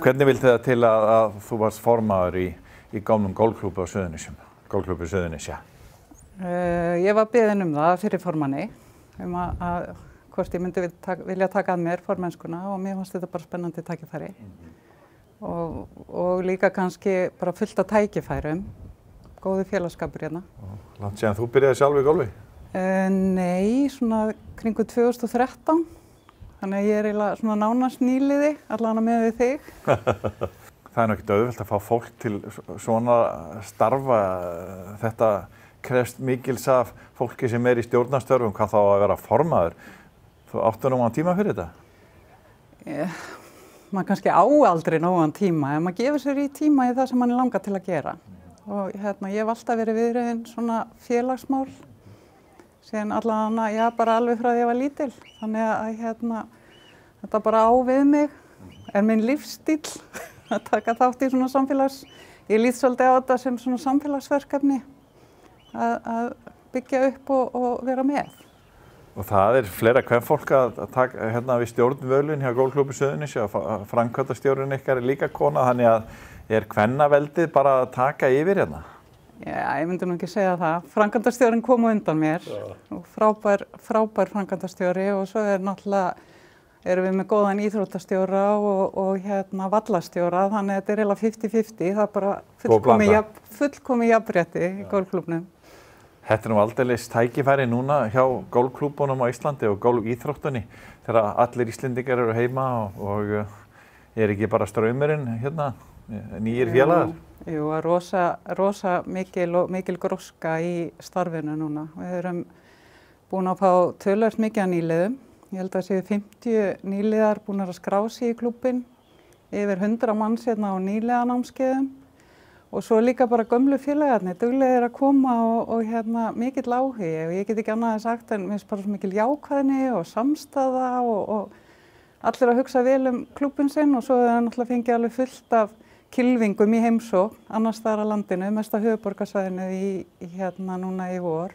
Hvernig vildi það til að þú varst formaður í gamlum golfklúbbi á Suðurnesjum, golfklúbbi Suðurnesja? Ég var beðin það fyrir formanni að hvort ég myndi vilja taka að mér formennskuna og mér fannst þetta bara spennandi tækifæri. Og líka kannski bara fullt af tækifærum, góði félagskapur hérna. Langt síðan þú byrjaði sjálf í golfi? Nei, svona kringu 2013. Þannig að ég eiginlega svona nánast nýliði, allavega með við þig. Það ekkert auðvelt að fá fólk til svona starfa. Þetta krefst mikils af fólki sem í stjórnarstörfum, hvað þá að vera formaður. Þú áttu nógan tíma fyrir þetta? Maður kannski á aldrei nógan tíma, en maður gefur sér í tíma í það sem mann langar til að gera. Og ég hef alltaf verið viðriðin svona félagsmál. Síðan allavega, bara alveg frá því ég var lítil. Þannig að þetta bara á við mig, minn lífsstíll að taka þátt í svona ég lít svolítið á þetta sem svona samfélagsverkefni að byggja upp og vera með. Og það fleira kvenfólk að taka við stjórnvölin hjá golfklúbbi Suðurnesja og framkvæmdastjórinn ykkar líka kona, þannig að kvennaveldið bara að taka yfir hérna? Já, ég myndi nú ekki segja það. Framkvæmdastjórinn kom undan mér og frábær framkvæmdastjóri og svo náttúrulega erum við með góðan íþróttastjóra og vallastjóra, þannig að þetta eiginlega 50-50, það bara fullkomið jafnrétti í golfklúbbnum. Þetta nú aldeilis tækifæri núna hjá golfklúbbunum á Íslandi og golfíþróttunni þegar allir Íslendingar eru heima og ekki bara straumurinn hérna, nýjir félagar? Jú, rosa mikil gróska í starfinu núna. Við erum búin að fá töluvert mikið af nýliðum. Ég held að séu 50 nýliðar búin að skrá sig í klúbbinn, yfir 100 manns hérna á nýliðanámskeiðum og svo líka bara gömlu félagarnir, duglegir að koma og mikill áhugi og ég get ekki annað að sagt en mér bara svo mikil jákvæðni og samstaða og allir að hugsa vel klúbbinn sinn og svo náttúrulega fengið alveg fullt af kylfingum í heimsókn annars staðar á landinu, mest að höfuðborgarsvæðinu núna í vor,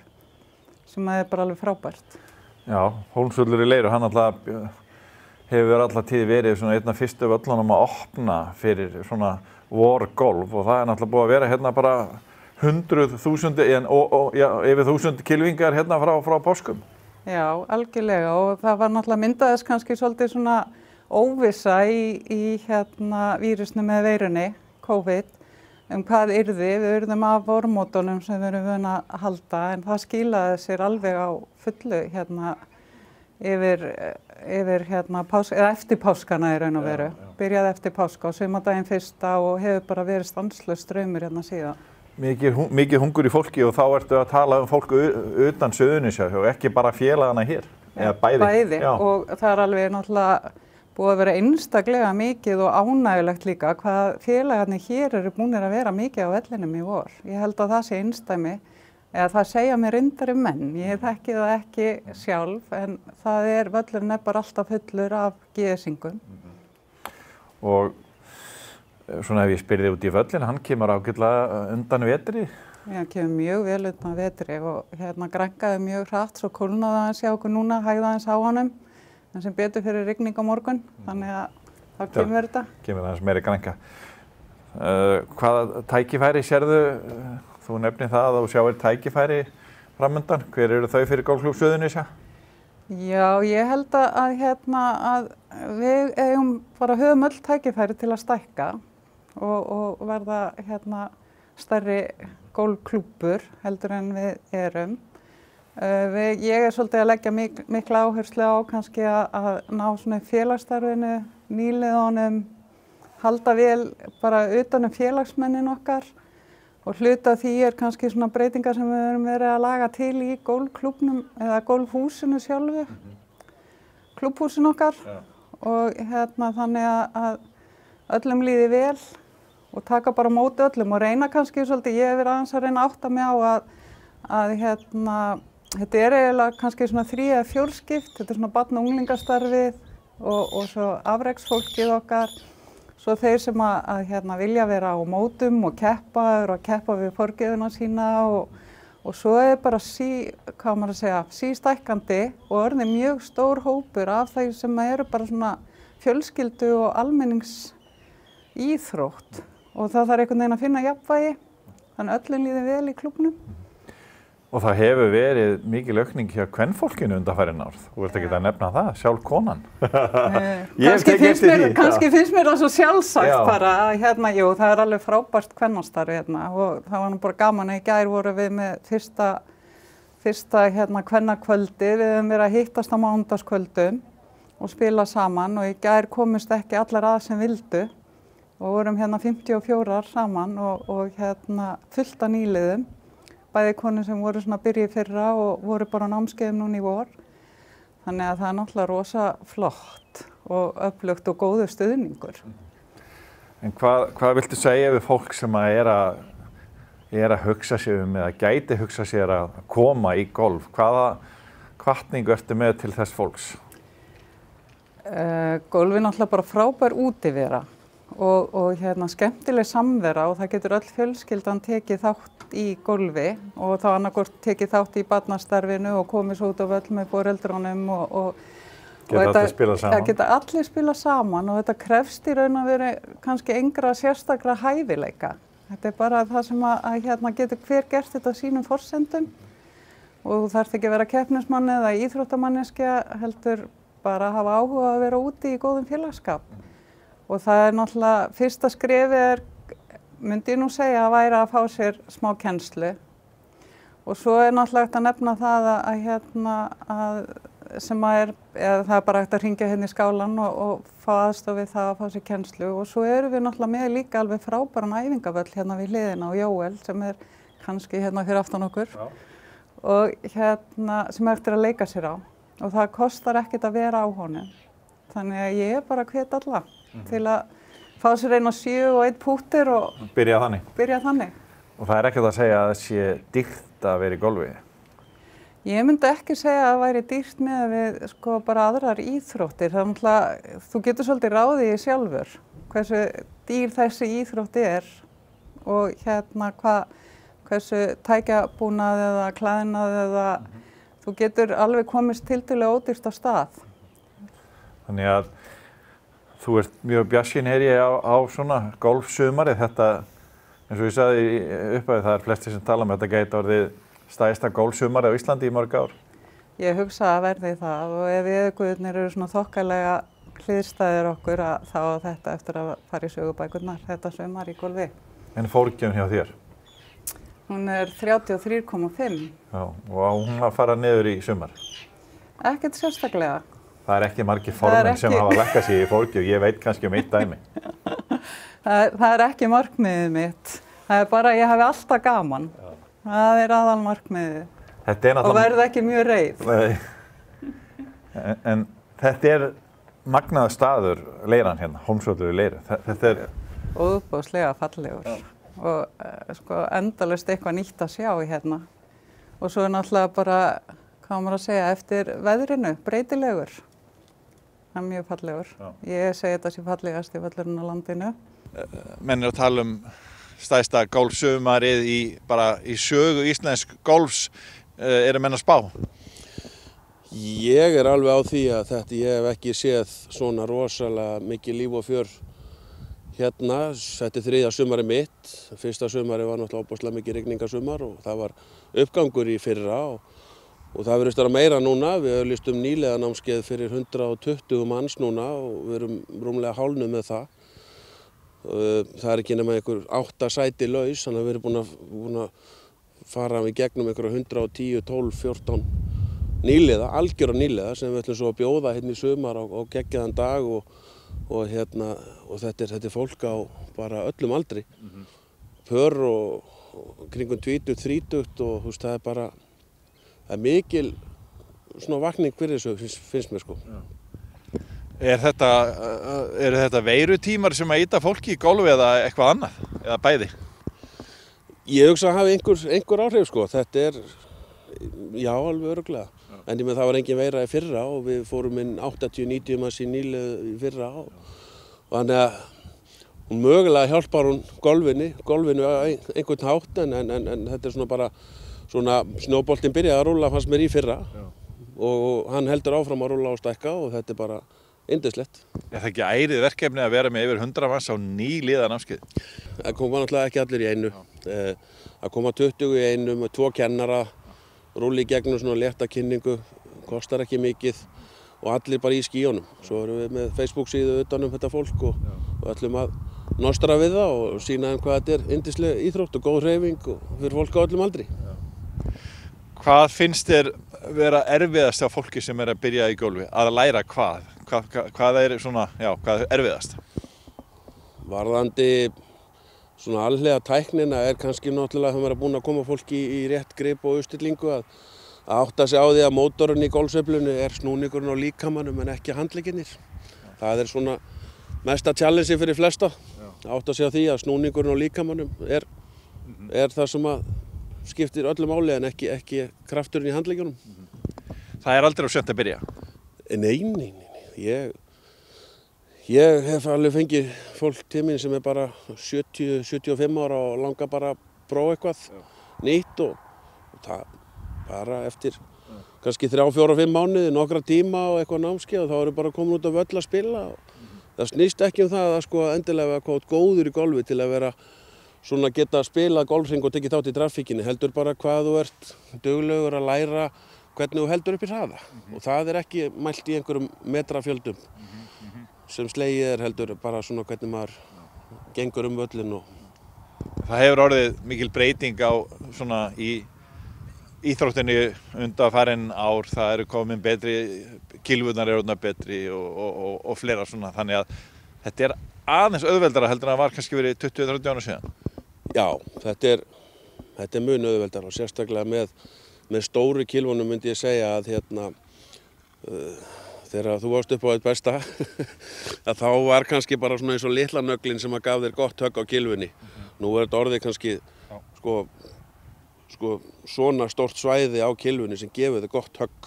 sem bara alveg frábært. Já, Hólmsvöllur í Leiru, hann alltaf hefur alltaf tíð verið svona einn af fyrstu völlunum að opna fyrir svona vorgolf og það náttúrulega búið að vera hérna bara 100.000 yfir 1000 kylfingar hérna frá páskum. Já, algjörlega og það var náttúrulega myndaðist kannski svolítið svona óvissa í vírusnum með veirunni, COVID, hvað yrði. Við urðum af vormótunum sem við erum vön að halda en það skilaði sér alveg á fullu eftir páskana í raun og veru. Byrjaði eftir páska og sumardaginn fyrsta og hefur bara verið stanslaus straumur hérna síðan. Mikið hungur í fólki og þá ertu að tala fólk utan Suðurnesja og ekki bara félagana hér, eða bæði. Bæði og það alveg náttúrulega búið að vera einstaklega mikið og ánægulegt líka hvað félagarnir hér eru búnir að vera mikið á vellinum í vor. Ég held að það sé einsdæmi, eða það segja mér reyndari menn. Ég þekki það ekki sjálf en völlurinn bara alltaf fullur af geðsingum. Og svona ef ég spyrði út í völlin, hann kemur ágætlega undan vetri? Já, hann kemur mjög vel undan vetri og grænkaði mjög hratt svo kólnaði aðeins hjá okkur núna, hægði aðeins á honum. En sem betur fyrir rigning á morgun, þannig að þá kemur þetta. Kemur aðeins meiri grænka. Hvaða tækifæri sérðu? Þú nefnir það að þú sjáir tækifæri framundan. Hver eru þau fyrir golfklúbb Suðurnesja? Já, ég held að við höfum öll tækifæri til að stækka og verða stærri golfklúbbur heldur en við erum. Ég svolítið að leggja mikla áherslu á kannski að ná svona félagsstarfinu, nýliðunum, halda vel bara utan félagsmennin okkar og hluta af því kannski svona breytingar sem við erum verið að laga til í golfklúbbnum eða golfhúsinu sjálfu, klúbbhúsinu okkar og þannig að öllum líði vel og taka bara á móti öllum og reyna kannski svolítið, ég hef verið aðeins að reyna að átta mig á að þetta eiginlega kannski svona 3 eða 4 skipt, þetta svona barna- og unglingastarfið og svo afreksfólkið okkar, svo þeir sem að vilja vera á mótum og keppa við forgjöfuna sína og svo bara sístækkandi og orðið mjög stór hópur af þeir sem eru bara svona fjölskyldu og íþrótt og það þarf einhvern veginn að finna jafnvægi, þannig öllum líði vel í klúbbnum. Og það hefur verið mikil aukning hjá kvenfólkinu undanfarin ár. Þú vilt ekki að nefna það, sjálf konan. Kannski finnst mér það svo sjálfsagt bara að jú, það alveg frábært kvennastarf og það var nú bara gaman að í gær voru við með fyrsta kvennakvöldi, við höfum verið að hittast á mánudagskvöldum og spila saman og í gær komust ekki allar að sem vildu og vorum 54 saman og fullt af nýliðum. Bæði konur sem voru svona að byrja í fyrra og voru bara á námskeiðum núna í vor. Þannig að það er náttúrulega rosa flott og öflugt og góður stuðningur. En hvað viltu segja við fólk sem er að hugsa sér eða gæti hugsa sér að koma í golf? Hvaða hvatningu ertu með til þess fólks? Golf er náttúrulega bara frábær útivera og skemmtileg samvera og það getur öll fjölskyldan tekið þátt í golfi og þá annarkvort tekið þátt í barnastarfinu og komið svo út á völl með foreldrunum og geta allir spila saman og þetta krefst í raun að vera kannski engra sérstakra hæfileika. Þetta er bara það sem að getur hver gert þetta á sínum forsendum og þú þarft ekki að vera keppnismann eða íþróttamanneskja heldur bara að hafa áhuga að vera úti í góðum félagsskap. Og það er náttúrulega, fyrsta skrefið myndi ég nú segja að væri að fá sér smá kennslu. Og svo er náttúrulega hægt að nefna það það er bara hægt að hringja hérna í skálan og fá aðstoð við það að fá sér kennslu. Og svo erum við náttúrulega með líka alveg frábæran æfingavöll hérna við hliðina og Jóel sem er kannski hérna fyrir aftan okkur. Já. Og sem eftir að leika sér á. Og það kostar ekkert að vera á honum. Þannig að ég er bara hvet alla til að fá sér einn og 7 og 1 púttir og byrja þannig. Og það er ekkert að segja að það sé dýrt að vera í golfi? Ég myndi ekki segja að það væri dýrt með við bara aðrar íþróttir. Það er náttúrulega, þú getur svolítið ráðið í sjálfur hversu dýr þessi íþrótt er og hversu tækjabúnað eða klæðnað eða þú getur alveg komist tiltölulega ódýrt á stað. Þannig að þú ert mjög bjartsýn á svona golfsumarið. Þetta, eins og ég sagði í upphafi, það er flestir sem tala þetta gæti orðið stærsta golfsumarið á Íslandi í mörg ár. Ég hugsa að verði það og ef veðurguðirnir eru svona þokkalega hliðstæðir okkur þá á þetta eftir að fara í sögubækurnar þetta sumar í golfi. En fórgjöfn hjá þér? Hún er 33,5. Já, og hún að fara niður í sumar? Ekkert sérstaklega. Það er ekki margir formenn sem hafa lækkað sig í fórgjöf, ég veit kannski eitt dæmi. Það er ekki markmiðið mitt. Það er bara að ég hafi alltaf gaman. Já. Það er aðal markmiðið. Og verð ekki mjög reið. En þetta er magnaður staður, Leiran hérna, Hólmsvöllur í Leiru. Þetta er óbúðslega fallegur. Já. Og endalaust eitthvað nýtt að sjá hérna. Og svo er náttúrulega bara, hvað maður að segja, eftir veðrinu, breytilegur. Það er mjög fallegur. Já. Ég segi þetta sé fallegast í völlurinn á landinu. Menn er að tala stærsta golfsumarið í sögu íslensk golfs. Eru menn að spá? Ég er alveg á því að ég hef ekki séð svona rosalega mikið líf og fjör hérna. Þetta er 3. sumarið mitt. Fyrsta sumarið var náttúrulega óbúslega mikið rigningasumar og það var uppgangur í fyrra og það verður störa meira núna. Við auglýstum nýliðanámskeið fyrir 120 manns núna og við erum rúmlega hálfnuð með það. Það er ekki nema einhver 8 sæti laus, þannig að við erum búin að fara í gegnum einhverja 110, 12, 14 nýliða, algjöra nýliða sem við ætlum svo að bjóða hérna í sumar á geggjaðan dag og þetta er fólk á bara öllum aldri. Pör og kringum 20, 30 og þú veist, það er mikil svona vakning fyrir þessu, finnst mér sko. Eru þetta veirutímar sem að ýta fólki í golfi eða eitthvað annað, eða bæði? Ég hugsa að hafa einhver áhrif sko, þetta er, já alveg örugglega. En það var engin veira í fyrra og við fórum inn 80-90 manns í nýlið í fyrra og þannig að hún mögulega hjálpar hún golfinu á einhvern hátt en þetta er svona bara svona snjóboltinn byrjaði að rúlla fannst mér í fyrra og hann heldur áfram að rúlla og stækka og þetta er bara yndislegt. Er það ekki ærið verkefni að vera með yfir 100 manns á nýliða námskeið? Það koma náttúrulega ekki allir í einu. Að koma 20 í einu með 2 kennara, rúlla í gegnum svona létta kynningu, kostar ekki mikið og allir bara í skíunum. Svo erum við með Facebook síðu utan þetta fólk og ætlum að nostra við það og sýna þeim hvað þetta er yndisleg íþrótt og góð hreyfing og fyrir fólk á öllum aldri. Hvað finnst þér vera erfiðast á fólki sem er að byrja í golfi? Að læra hvað? Hvað er svona, hvað er erfiðast? Varðandi svona alhliða tæknina er kannski náttúrulega þegar maður er búinn að koma fólki í rétt grip og uppstillingu að átta sig á því að mótorinn í golfsveiflunni er snúningurinn á líkamanum en ekki handleggirnir. Það er svona mesta challenge fyrir flesta. Átta sig á því að snúningurinn á líkamanum er það sem að skiptir öllu máli en ekki krafturinn í handleggjunum. Það er aldrei of seint að byrja? Nei. Ég hef alveg fengið fólk til mín sem er bara 70-75 ára og langar bara að prófa eitthvað nýtt og það bara eftir kannski 3-4-5 mánuði, nokkra tíma og eitthvað námskeið og þá eru bara komin út af völl að spila. Það snýst ekki um það að sko endilega vera góður í golfi til að vera svona geta spilað golfhring og tekið þátt í traffíkinni, heldur bara hvað þú ert duglegur að læra hvernig þú heldur upp í hraða og það er ekki mælt í einhverjum metrafjöldum sem slegið er heldur bara svona hvernig maður gengur völlin og... Það hefur orðið mikil breyting á svona í íþróttinni undanfarin ár, það eru komin betri, kilvurnar eru orðnar betri og fleira svona, þannig að þetta er aðeins auðveldara heldur en það var kannski verið 20-30 ára síðan. Já, þetta er mun auðveldara og sérstaklega með stóru kilvunum myndi ég segja að þegar þú varst upp á eitt besta að þá var kannski bara svona eins og litla nöglin sem að gaf þér gott högg á kilvunni. Nú er þetta orðið kannski sko svona stórt svæði á kilvunni sem gefur þér gott högg.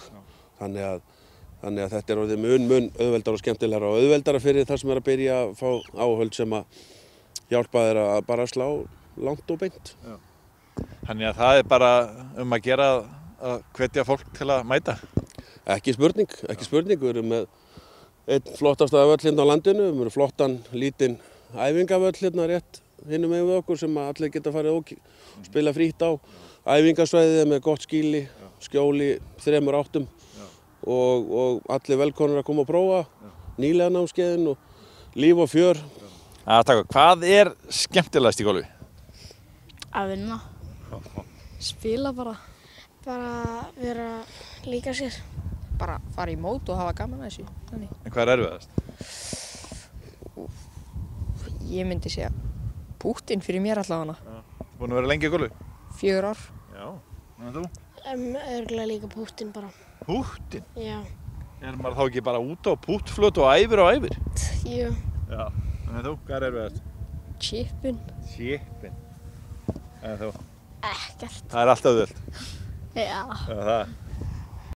Þannig að þetta er orðið mun auðveldara og skemmtilegra og auðveldara fyrir það sem er að byrja að fá áhöld sem að hjálpa þér að bara slá langt og beint. Já. Þannig að það er bara að gera að hvetja fólk til að mæta? Ekki spurning. Við erum með einn flottasta völl hérna á landinu, við erum flottan lítinn æfingavöll hérna rétt hinum megin við okkur sem allir geta farið og spila frítt á. Æfingasvæðið með gott skýli, skjóli 3 áttum og allir velkomnir að koma og prófa nýlega námskeiðin og líf og fjör. Hvað er skemmtilegast í golfi? Að vinna. Spila bara. Bara vera líka sér. Bara fara í mót og hafa gaman að þessu. Þannig. En hvað er erfiðast? Ég myndi segja púttinn fyrir mér allavega. Búin að vera lengi í golfi? 4 ár. Já, en þú? Örugglega líka púttinn bara. Púttinn? Já. Er maður þá ekki bara út á púttflöt og æfir og æfir? Jú. Já, en þú? Hvað er erfiðast? Chippinn. En þú? Ekkert. Það er alltaf auðvelt? Já. Það?